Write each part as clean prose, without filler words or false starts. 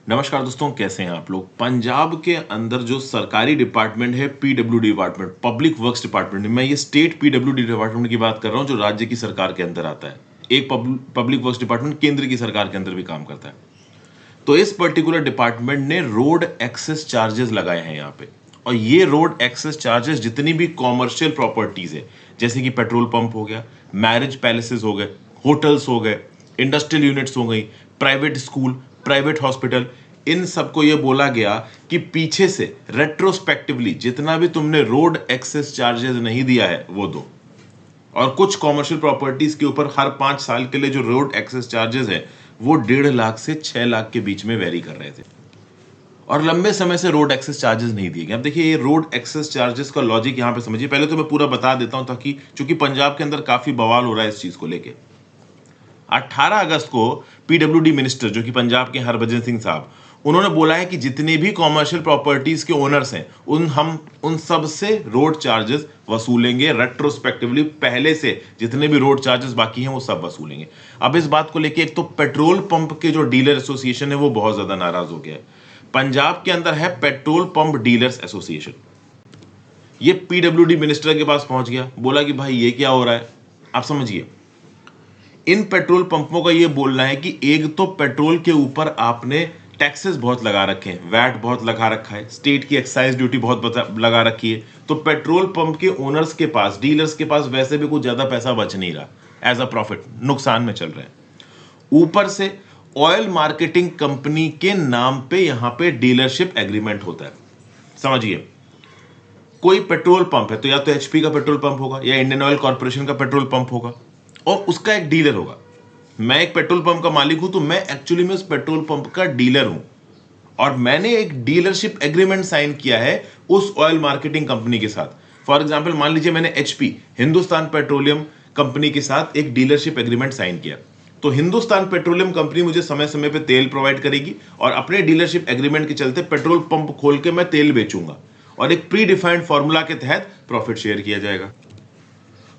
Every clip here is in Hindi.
नमस्कार दोस्तों, कैसे हैं आप लोग। पंजाब के अंदर जो सरकारी डिपार्टमेंट है PWD department, public works department, मैं ये स्टेट पीडब्ल्यूडी डिपार्टमेंट की बात कर रहा हूं जो राज्य की सरकार के अंदर आता है। एक पब्लिक वर्क्स डिपार्टमेंट केंद्र की सरकार के अंदर भी काम करता है। तो इस पर्टिकुलर डिपार्टमेंट ने रोड एक्सेस चार्जेस लगाए हैं यहाँ पे। और ये रोड एक्सेस चार्जेस जितनी भी कॉमर्शियल प्रॉपर्टीज है, जैसे कि पेट्रोल पंप हो गया, मैरिज पैलेसेस हो गए, होटल्स हो गए, इंडस्ट्रियल यूनिट्स हो गई, प्राइवेट स्कूल, प्राइवेट हॉस्पिटल, इन सबको ये बोला गया कि पीछे से रेट्रोस्पेक्टिवली जितना भी तुमने रोड एक्सेस चार्जेस नहीं दिया है वो दो। और कुछ कॉमर्शियल प्रॉपर्टीज के ऊपर हर 5 साल के लिए जो रोड एक्सेस चार्जेस है वो 1.5 लाख से 6 लाख के बीच में वेरी कर रहे थे। और लंबे समय से रोड एक्सेस चार्जेस नहीं दिए गए। अब देखिए, ये रोड एक्सेस चार्जेस का लॉजिक यहां पे समझिए। पहले तो मैं पूरा बता देता हूं ताकि, चूंकि पंजाब के अंदर काफी बवाल हो रहा है इस चीज को लेके। 18 अगस्त को पीडब्ल्यूडी मिनिस्टर, जो कि पंजाब के हरभजन सिंह साहब, उन्होंने बोला है कि जितने भी कॉमर्शियल प्रॉपर्टीज के ओनर्स हैं हम उन सब से रोड चार्जेस वसूलेंगे रेट्रोस्पेक्टिवली। पहले से जितने भी रोड चार्जेस बाकी हैं वो सब वसूलेंगे। अब इस बात को लेके एक तो पेट्रोल पंप के जो डीलर एसोसिएशन है वो बहुत ज्यादा नाराज हो गया है। पंजाब के अंदर है पेट्रोल पंप डीलर्स एसोसिएशन। ये पीडब्ल्यूडी मिनिस्टर के पास पहुंच गया, बोला कि भाई ये क्या हो रहा है। आप समझिए, इन पेट्रोल पंपों का ये बोलना है कि एक तो पेट्रोल के ऊपर आपने टैक्सेस बहुत लगा रखे हैं, वैट बहुत लगा रखा है, स्टेट की एक्साइज ड्यूटी बहुत लगा रखी है। तो पेट्रोल पंप के ओनर्स के पास, डीलर्स के पास वैसे भी कुछ ज्यादा पैसा बच नहीं रहा, एज अ प्रॉफिट नुकसान में चल रहे हैं। ऊपर से ऑयल मार्केटिंग कंपनी के नाम पे यहां पे डीलरशिप एग्रीमेंट होता है। समझिए, कोई पेट्रोल पंप है तो या तो एचपी का पेट्रोल पंप होगा या इंडियन ऑयल कॉर्पोरेशन का पेट्रोल पंप होगा, और उसका एक डीलर होगा। मैं एक पेट्रोल पंप का मालिक हूं तो मैं एक्चुअली में उस पेट्रोल पंप का डीलर हूं, और मैंने एक डीलरशिप एग्रीमेंट साइन किया है उस ऑयल मार्केटिंग कंपनी के साथ। फॉर एग्जांपल, मान लीजिए मैंने एचपी, हिंदुस्तान पेट्रोलियम कंपनी के साथ एक डीलरशिप एग्रीमेंट साइन किया, तो हिंदुस्तान पेट्रोलियम कंपनी मुझे समय समय पे तेल प्रोवाइड करेगी और अपने डीलरशिप एग्रीमेंट के चलते पेट्रोल पंप खोल के मैं तेल बेचूंगा और एक प्री डिफाइंड फॉर्मूला के तहत प्रॉफिट शेयर किया जाएगा।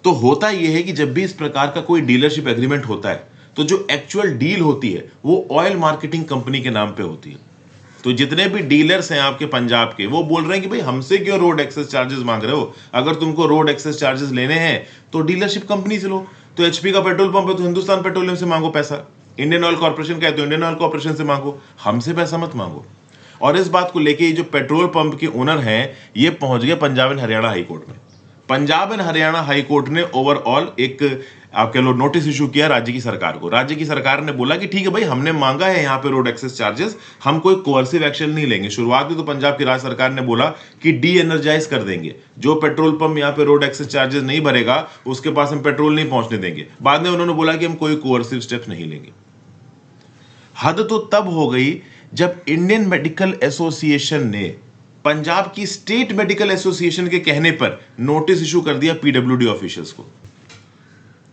तो होता यह है कि जब भी इस प्रकार का कोई डीलरशिप एग्रीमेंट होता है तो जो एक्चुअल डील होती है वो ऑयल मार्केटिंग कंपनी के नाम पे होती है। तो जितने भी डीलर्स हैं आपके पंजाब के, वो बोल रहे हैं कि भाई हमसे क्यों रोड एक्सेस चार्जेस मांग रहे हो। अगर तुमको रोड एक्सेस चार्जेस लेने हैं तो डीलरशिप कंपनी से लो। तो एचपी का पेट्रोल पंप है तो हिंदुस्तान पेट्रोलियम से मांगो पैसा, इंडियन ऑयल कॉर्पोरेशन का है तो इंडियन ऑयल कॉर्पोरेशन से मांगो, हमसे पैसा मत मांगो। और इस बात को लेके जो पेट्रोल पंप के ओनर हैं ये पहुंच गए Punjab and Haryana high court में। Punjab and Haryana high court ने ओवरऑल एक, आप कह लो, नोटिस इशू किया राज्य की सरकार को। राज्य की सरकार ने बोला कि ठीक है भाई, हमने मांगा है यहाँ पे रोड एक्सेस चार्जेस, हम कोई कोर्सिव एक्शन नहीं लेंगे। शुरुआत में तो पंजाब की राज्य सरकार ने बोला कि डी एनर्जाइज कर देंगे, जो पेट्रोल पंप यहाँ पे रोड एक्सेस चार्जेस नहीं भरेगा उसके पास हम पेट्रोल नहीं पहुंचने देंगे। बाद में उन्होंने बोला कि हम कोई कोर्सिव स्टेप्स नहीं लेंगे। हद तो तब हो गई जब इंडियन मेडिकल एसोसिएशन ने पंजाब की स्टेट मेडिकल एसोसिएशन के कहने पर नोटिस इशू कर दिया पीडब्ल्यूडी ऑफिशियल्स को।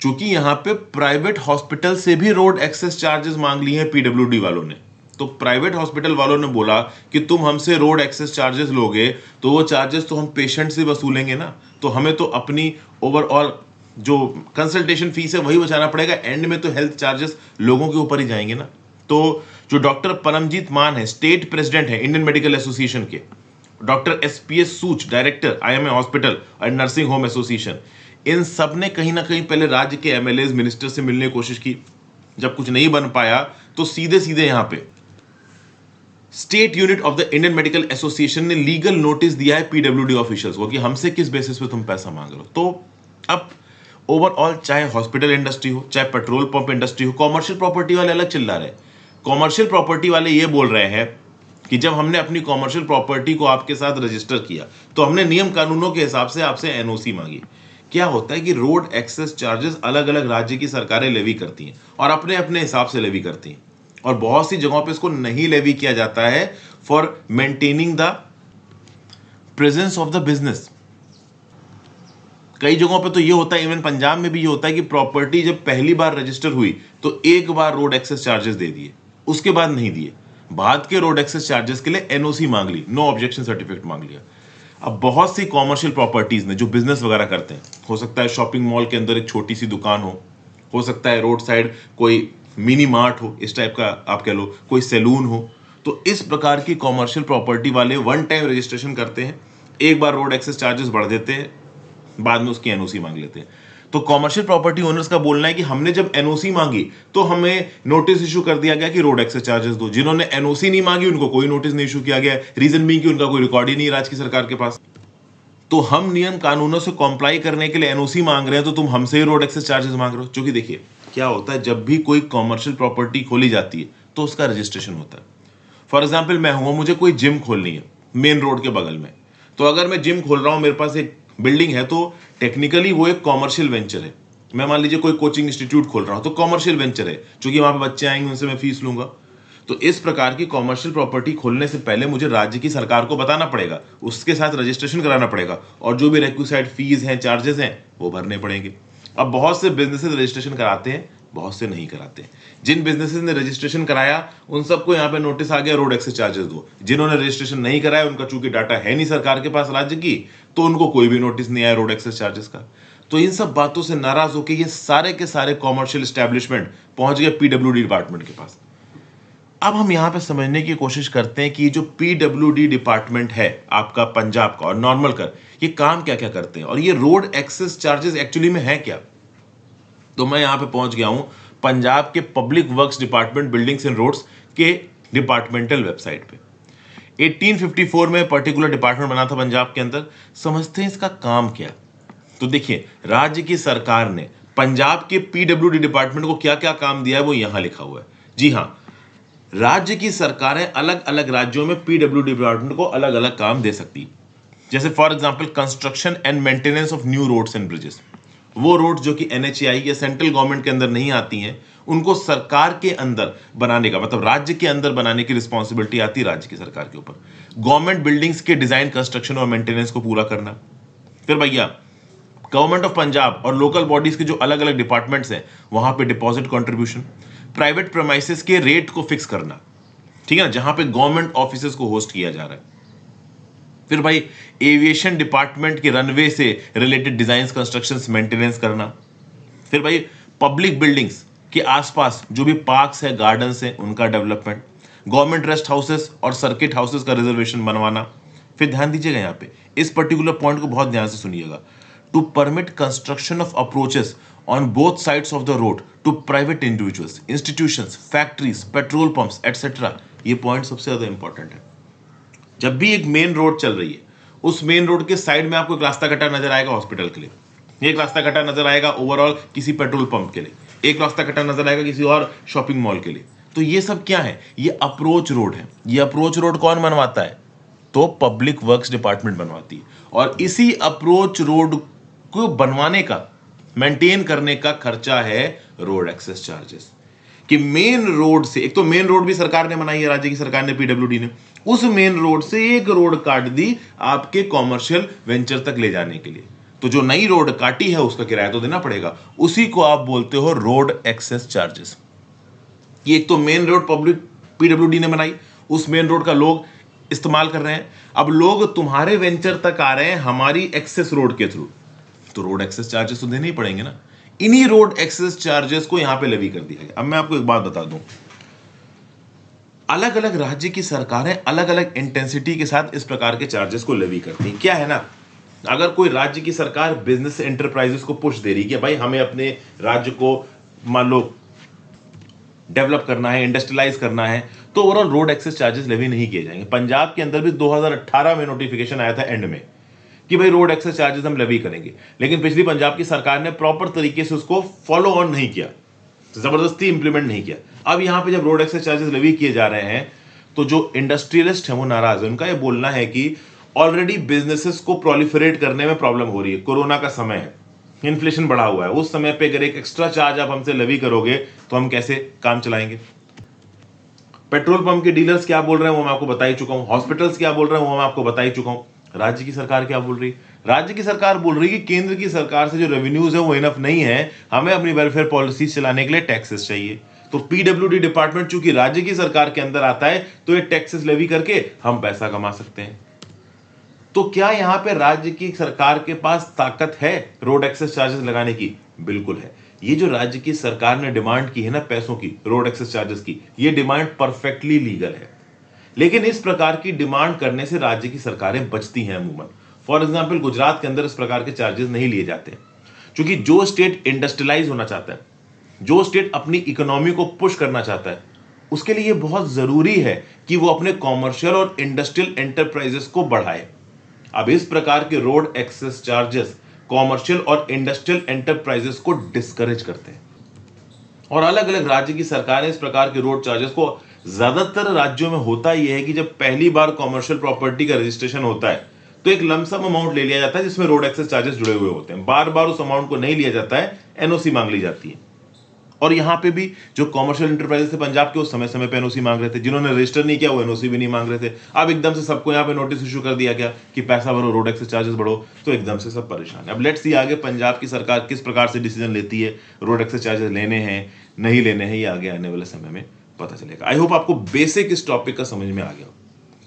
चूंकि यहां पे प्राइवेट हॉस्पिटल से भी रोड एक्सेस चार्जेस मांग लिए हैं पीडब्ल्यूडी वालों ने, तो प्राइवेट हॉस्पिटल वालों ने बोला कि तुम हमसे रोड एक्सेस चार्जेस लोगे तो वो चार्जेस तो हम पेशेंट से वसूलेंगे ना, तो हमें तो अपनी ओवरऑल जो कंसल्टेशन फीस है वही बचाना पड़ेगा। एंड में तो हेल्थ चार्जेस लोगों के ऊपर ही जाएंगे ना। तो जो डॉक्टर परमजीत मान है, स्टेट प्रेसिडेंट है इंडियन मेडिकल एसोसिएशन के, doctor SPS Sooch, director IMA hospital and nursing home association, इन सब ने कहीं ना कहीं पहले राज्य के एमएलए मिनिस्टर से मिलने की कोशिश की। जब कुछ नहीं बन पाया तो सीधे सीधे यहां पे state unit of the Indian medical association ने लीगल नोटिस दिया है पीडब्ल्यूडी ऑफिशियल्स को कि हमसे किस बेसिस पे तुम पैसा मांग रहे हो। तो अब ओवरऑल चाहे हॉस्पिटल इंडस्ट्री हो, चाहे पेट्रोल पंप इंडस्ट्री हो, कॉमर्शियल प्रॉपर्टी वाले अलग चिल्ला रहे हैं। कॉमर्शियल प्रॉपर्टी वाले ये बोल रहे हैं कि जब हमने अपनी कॉमर्शियल प्रॉपर्टी को आपके साथ रजिस्टर किया तो हमने नियम कानूनों के हिसाब से आपसे एनओसी मांगी। क्या होता है कि रोड एक्सेस चार्जेस अलग अलग राज्य की सरकारें लेवी करती हैं और अपने अपने हिसाब से लेवी करती हैं, और बहुत सी जगहों पे इसको नहीं लेवी किया जाता है for maintaining the presence of the business. कई जगहों पे तो ये होता है, इवन पंजाब में भी ये होता है कि प्रॉपर्टी जब पहली बार रजिस्टर हुई तो एक बार रोड एक्सेस चार्जेस दे दिए, उसके बाद नहीं दिए। बाद के रोड एक्सेस चार्जेस के लिए एनओसी मांग ली, नो ऑब्जेक्शन सर्टिफिकेट मांग लिया। अब बहुत सी कॉमर्शियल प्रॉपर्टीज ने जो बिजनेस वगैरह करते हैं, हो सकता है शॉपिंग मॉल के अंदर एक छोटी सी दुकान हो सकता है रोड साइड कोई मिनी मार्ट हो, इस टाइप का आप कह लो, कोई सैलून हो, तो इस प्रकार की कॉमर्शियल प्रॉपर्टी वाले वन टाइम रजिस्ट्रेशन करते हैं, एक बार रोड एक्सेस चार्जेस बढ़ देते हैं, बाद में उसकी एनओसी मांग लेते हैं। तो कॉमर्शियल प्रॉपर्टी ओनर्स का बोलना है कि हमने जब एनओसी मांगी तो हमें नोटिस इशू कर दिया गया कि रोड एक्सेस चार्जेस दो। जिन्होंने एनओसी नहीं मांगी उनको कोई नोटिस नहीं इशू किया गया, रीजन बीइंग कि उनका कोई रिकॉर्ड ही नहीं राज्य की सरकार के पास। तो हम नियम कानूनों से कॉम्प्लाई करने के लिए एनओसी मांग रहे हैं, तो तुम हमसे ही रोड एक्सेस चार्जेस मांग रहे हो। क्योंकि देखिए क्या होता है, जब भी कोई कॉमर्शियल प्रॉपर्टी खोली जाती है तो उसका रजिस्ट्रेशन होता है। फॉर एग्जाम्पल मैं हूं, मुझे कोई जिम खोलनी है मेन रोड के बगल में, तो अगर मैं जिम खोल रहा हूं, मेरे पास एक बिल्डिंग है, तो टेक्निकली वो एक कॉमर्शियल वेंचर है। मैं मान लीजिए कोई कोचिंग इंस्टीट्यूट खोल रहा हूं, तो कॉमर्शियल वेंचर है, क्योंकि वहां पे बच्चे आएंगे, उनसे मैं फीस लूंगा। तो इस प्रकार की कॉमर्शियल प्रॉपर्टी खोलने से पहले मुझे राज्य की सरकार को बताना पड़ेगा, उसके साथ रजिस्ट्रेशन कराना पड़ेगा, और जो भी रिक्विसाइड फीस हैं, चार्जेस हैं, वो भरने पड़ेंगे। अब बहुत से बिजनेसेस रजिस्ट्रेशन कराते हैं, बहुत से नहीं कराते। जिन बिजनेसेस ने रजिस्ट्रेशन कराया उन सबको यहाँ पे नोटिस आ गया रोड एक्सेस चार्जेस दो। जिन्होंने रजिस्ट्रेशन नहीं कराया, उनका चूंकि डाटा है नहीं सरकार के पास राज्य की, तो उनको कोई भी नोटिस नहीं आया रोड एक्सेस चार्जेस का। तो इन सब बातों से नाराज होकर ये सारे के सारे कॉमर्शियल एस्टेब्लिशमेंट पहुंच गए पीडब्ल्यूडी डिपार्टमेंट के पास। अब हम यहां पे समझने की कोशिश करते हैं कि जो पीडब्ल्यूडी डिपार्टमेंट है आपका पंजाब का और नॉर्मल कर, ये काम क्या क्या करते हैं और ये रोड एक्सेस चार्जेस एक्चुअली में है क्या। तो मैं यहां पे पहुंच गया हूं पंजाब के public works department buildings and roads के डिपार्टमेंटल वेबसाइट पे। 1854 में पर्टिकुलर डिपार्टमेंट बना था पंजाब के अंदर। समझते हैं इसका काम क्या। तो देखिए, राज्य की सरकार ने पंजाब के पीडब्ल्यूडी डिपार्टमेंट को क्या क्या काम दिया है वो यहां लिखा हुआ है। जी हां, राज्य की सरकारें अलग अलग राज्यों में पीडब्ल्यूडी डिपार्टमेंट को अलग अलग काम दे सकती। जैसे for example construction and maintenance of new roads and bridges. वो रोड जो कि एनएचएआई या सेंट्रल गवर्नमेंट के अंदर नहीं आती हैं, उनको सरकार के अंदर बनाने का, मतलब राज्य के अंदर बनाने की रिस्पॉन्सिबिलिटी आती है राज्य की सरकार के ऊपर। गवर्नमेंट बिल्डिंग्स के डिजाइन, कंस्ट्रक्शन और मेंटेनेंस को पूरा करना। फिर भैया गवर्नमेंट ऑफ पंजाब और लोकल बॉडीज के जो अलग अलग डिपार्टमेंट्स हैं, वहां पे डिपॉजिट कंट्रीब्यूशन, प्राइवेट प्रेमाइसेस के रेट को फिक्स करना, ठीक है ना, जहां पे गवर्नमेंट ऑफिसेस को होस्ट किया जा रहा है। फिर भाई एविएशन डिपार्टमेंट के रनवे से रिलेटेड डिजाइन, कंस्ट्रक्शंस, मेंटेनेंस करना। फिर भाई पब्लिक बिल्डिंग्स के आसपास जो भी पार्क्स है, गार्डन्स हैं, उनका डेवलपमेंट। गवर्नमेंट रेस्ट हाउसेस और सर्किट हाउसेस का रिजर्वेशन बनवाना। फिर ध्यान दीजिएगा यहाँ पे, इस पर्टिकुलर पॉइंट को बहुत ध्यान से सुनिएगा। To permit construction of approaches on both sides of the road to private individuals, institutions, factories, petrol pumps etcetera. ये पॉइंट सबसे ज्यादा इंपॉर्टेंट है। जब भी एक मेन रोड चल रही है, उस मेन रोड के साइड में आपको एक रास्ता कटा नजर आएगा हॉस्पिटल के लिए, एक रास्ता कटा नजर आएगा ओवरऑल किसी पेट्रोल पंप के लिए, एक रास्ता कटा नजर आएगा किसी और शॉपिंग मॉल के लिए। तो ये सब क्या है, ये अप्रोच रोड है। ये अप्रोच रोड कौन बनवाता है, तो पब्लिक वर्क्स डिपार्टमेंट बनवाती है। और इसी अप्रोच रोड को बनवाने का, मेंटेन करने का खर्चा है रोड एक्सेस चार्जेस। कि मेन रोड से, एक तो मेन रोड भी सरकार ने बनाई है, राज्य की सरकार ने, पीडब्ल्यूडी ने, उस मेन रोड से एक रोड काट दी आपके कॉमर्शियल वेंचर तक ले जाने के लिए। तो जो नई रोड काटी है उसका किराया तो देना पड़ेगा, उसी को आप बोलते हो रोड एक्सेस चार्जेस। ये एक तो मेन रोड पब्लिक पीडब्ल्यूडी ने बनाई, उस मेन रोड का लोग इस्तेमाल कर रहे हैं। अब लोग तुम्हारे वेंचर तक आ रहे हैं हमारी एक्सेस रोड के थ्रू, तो रोड एक्सेस चार्जेस तो देने ही पड़ेंगे ना। इन्हीं रोड एक्सेस चार्जेस को यहां पे लेवी कर दिया गया। अब मैं आपको एक बात बता दूं, अलग अलग राज्य की सरकारें अलग अलग इंटेंसिटी के साथ इस प्रकार के चार्जेस को लेवी करती हैं। क्या है ना, अगर कोई राज्य की सरकार बिजनेस एंटरप्राइजेस को पुश दे रही है कि भाई हमें अपने राज्य को मान लो डेवलप करना है, इंडस्ट्रियलाइज करना है, तो overall road access charges levy नहीं किए जाएंगे। पंजाब के अंदर भी 2018 में नोटिफिकेशन आया था एंड में कि भाई रोड एक्सेस चार्जेस हम लेवी करेंगे, लेकिन पिछली पंजाब की सरकार ने प्रॉपर तरीके से उसको फॉलो ऑन नहीं किया, जबरदस्ती इंप्लीमेंट नहीं किया। अब यहां पे जब रोड एक्सेस चार्जेस लेवी किए जा रहे हैं, तो जो इंडस्ट्रियलिस्ट हैं वो नाराज है। उनका ये बोलना है कि ऑलरेडी बिजनेसेस को प्रोलिफरेट करने में प्रॉब्लम हो रही है, कोरोना का समय है, इन्फ्लेशन बढ़ा हुआ है, उस समय पे अगर एक एक्स्ट्रा चार्ज आप हमसे लेवी करोगे तो हम कैसे काम चलाएंगे। पेट्रोल पंप के डीलर्स क्या बोल रहे हैं वो मैं आपको बता ही चुका हूं, हॉस्पिटल्स क्या बोल रहे हैं वो मैं आपको बता ही चुका हूं। राज्य की सरकार क्या बोल रही है, राज्य की सरकार बोल रही है कि केंद्र की सरकार से जो रेवेन्यूज है वो इनफ नहीं है, हमें अपनी वेलफेयर पॉलिसीज चलाने के लिए टैक्सेस चाहिए। तो पीडब्ल्यूडी डिपार्टमेंट चूंकि राज्य की सरकार के अंदर आता है, तो ये टैक्सेस लेवी करके हम पैसा कमा सकते हैं। तो क्या यहां पे राज्य की सरकार के पास ताकत है रोड एक्सेस चार्जेस लगाने की? बिल्कुल है। ये जो राज्य की सरकार ने डिमांड की है ना पैसों की, रोड एक्सेस चार्जेस की, ये डिमांड परफेक्टली लीगल है। लेकिन इस प्रकार की डिमांड करने से राज्य की सरकारें बचती हैं अमूमन। फॉर एग्जाम्पल गुजरात के अंदर इस प्रकार के चार्जेस नहीं लिए जाते, क्योंकि जो स्टेट इंडस्ट्रियलाइज होना चाहता है, जो स्टेट अपनी इकोनॉमी को पुश करना चाहता है, उसके लिए बहुत जरूरी है कि वो अपने कॉमर्शियल और इंडस्ट्रियल एंटरप्राइजेस को बढ़ाए। अब इस प्रकार के रोड एक्सेस चार्जेस कॉमर्शियल और इंडस्ट्रियल एंटरप्राइजेस को डिस्करेज करते हैं, और अलग अलग राज्य की सरकारें इस प्रकार के रोड चार्जेस को, ज्यादातर राज्यों में होता यह है कि जब पहली बार कॉमर्शियल प्रॉपर्टी का रजिस्ट्रेशन होता है तो एक लमसम अमाउंट ले लिया जाता है जिसमें रोड एक्सेस चार्जेस जुड़े हुए होते हैं। बार बार उस अमाउंट को नहीं लिया जाता है, एनओसी मांग ली जाती है। और यहां पे भी जो कॉमर्शियल इंटरप्राइजेस थे पंजाब के, उस समय समय पे एनओसी मांग रहे थे, जिन्होंने रजिस्टर नहीं किया वो एनओसी भी नहीं मांग रहे थे। अब एकदम से सबको यहाँ पे नोटिस इशू कर दिया गया कि पैसा भरो, रोड एक्सेस चार्जेस बढ़ो, तो एकदम से सब परेशान है। अब लेट्स सी आगे पंजाब की सरकार किस प्रकार से डिसीजन लेती है, रोड एक्सेस चार्जेस लेने हैं नहीं लेने हैं, ये आगे आने वाले समय में पता चलेगा। आई होप आपको बेसिक इस टॉपिक का समझ में आ गया।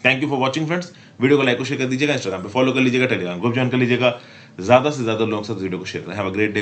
Thank you for watching friends. Video को लाइक और शेयर कर दीजिएगा, इंस्टाग्राम पे फॉलो कर लीजिएगा, टेलीग्राम ग्रुप ज्वाइन कर लीजिएगा, ज्यादा से ज्यादा लोगों के साथ वीडियो को शेयर करें। Have a great day.